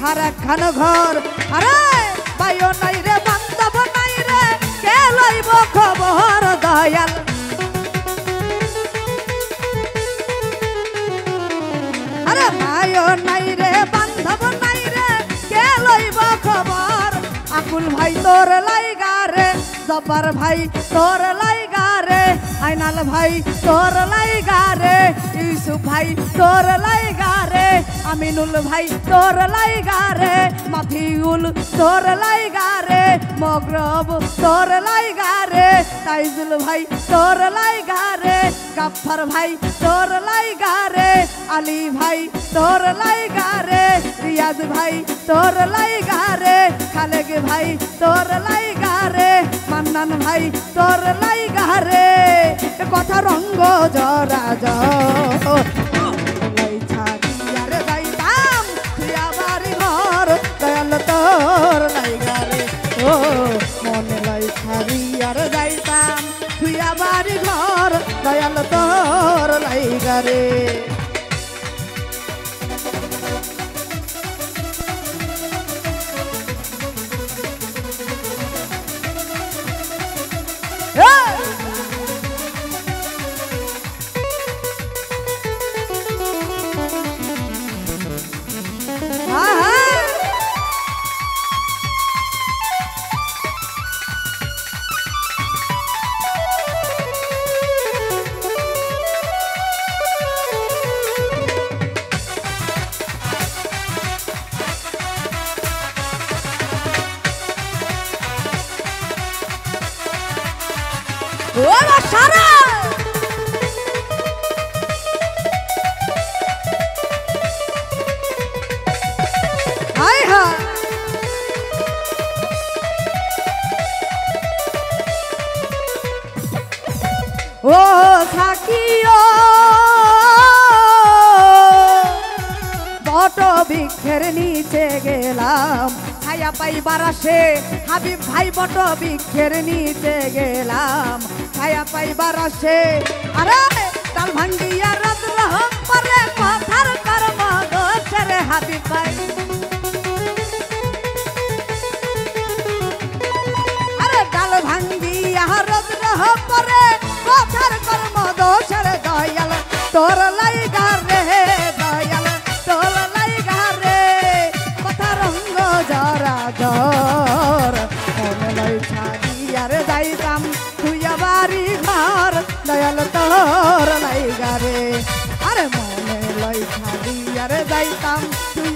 আর একখান ঘর আরে ভাইও নাই রে বান্ধব নাই রে কে লইব খবর দয়াল আরে ভাইও নাই রে বান্ধব নাই রে কে লইব খবর আকুল ভাই তোর লাইগা রে জব্বার ভাই তোর লাইগা রে আইনাল ভাই তোর লাইগা রে ইউসুফ ভাই তোর লাইগা রে আমিনুল ভাই তোর লাইগা রে মাফিউল তোর লাইগা রে মগরব তোর লাইগা রে তাইজুল ভাই তোর লাইগা রে গাফফার ভাই তোর লাইগা রে আলী ভাই তোর লাইগা রে রিয়াজ ভাই তোর লাইগা রে খালেক ভাই তোর লাইগা রে মান্নান ভাই তোর লাইগা রে কথা রঙ্গ জরা লাই ছাড়িয়া রে যাইতাম তুইয়া বাড়ি ঘর দয়াল তোর লাইগা রে ও মনে লাই ছাড়িয়া রে যাইতাম তুইয়া বাড়ি ঘর দয়াল তোর লাইগা রে ওরা সারা হাই হাই ও থাকিও বট বৃক্ষের নিচে গেলাম ছায়া পাইবার আসে হাবিব ভাই বট বৃক্ষের নিচে গেলাম ছায়া পাইবার আসে আরে তাল ভাঙ্গিয়া রাত রহম পরে কথার কর্ম দোষরে হাবিব ভাই আরে ডাল ভাঙ্গিয়া রাত রহম পরে কথার কর্ম দোষরে দয়াল তোর লাইগা রে দয়াল তোর লাইগা রে কথা রঙ্গ জরা জর মনে লাই ছাড়িয়া রে যাইতাম তুইয়া বাড়ি ঘর দয়াল তোর লাইগা রে আরে মনে লাই ছাড়িয়া রে যাইতাম তুই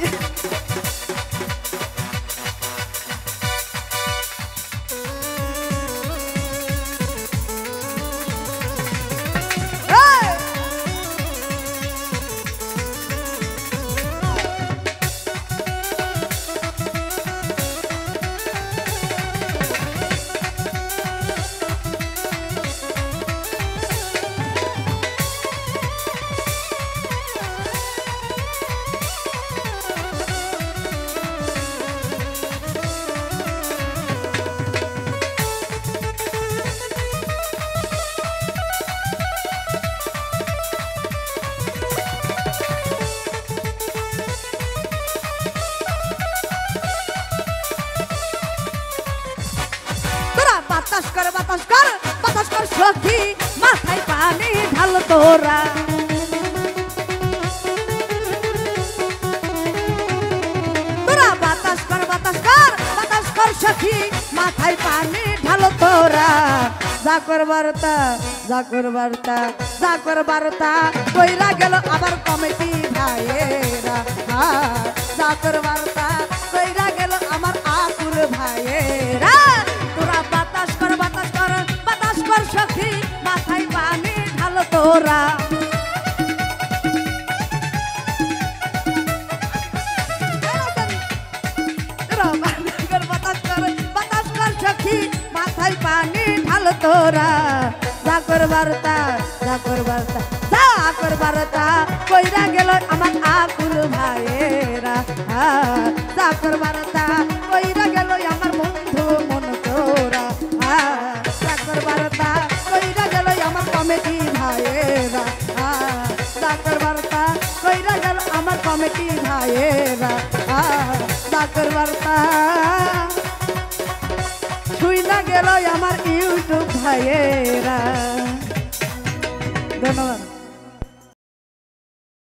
বাতাস কর সখী মাথায় পানি ঢাল তোরা তোরা বাতাস কর সখী মাথায় পানি ঢাল তোরা জাকর বার্তা কইরা গেল আবার কমিটি ভাইয়েরা জাকর বার্তা কইরা গেল আমার আকুল ভাইয়েরা তোরা বাতাস কর সখী মাথায় পানি ঢাল তোরা বাতাস কর সখী মাথায় পানি ঢাল তোরা জাকর বার্তা কইরা গেল আমার আকুল ভাইয়েরা জাকর বার্তা কইরা গেল আমার বন্ধু মন তোরা জাকর বার্তা কইরা গেল আমার কমিটি ভাইয়েরা জাকর বার্তা কইরা গেল আমার কমিটি ভাইয়েরা চাকর বার্তা শুই না গেল আমার ইউটিউব ভাইয়েরা। ধন্যবাদ।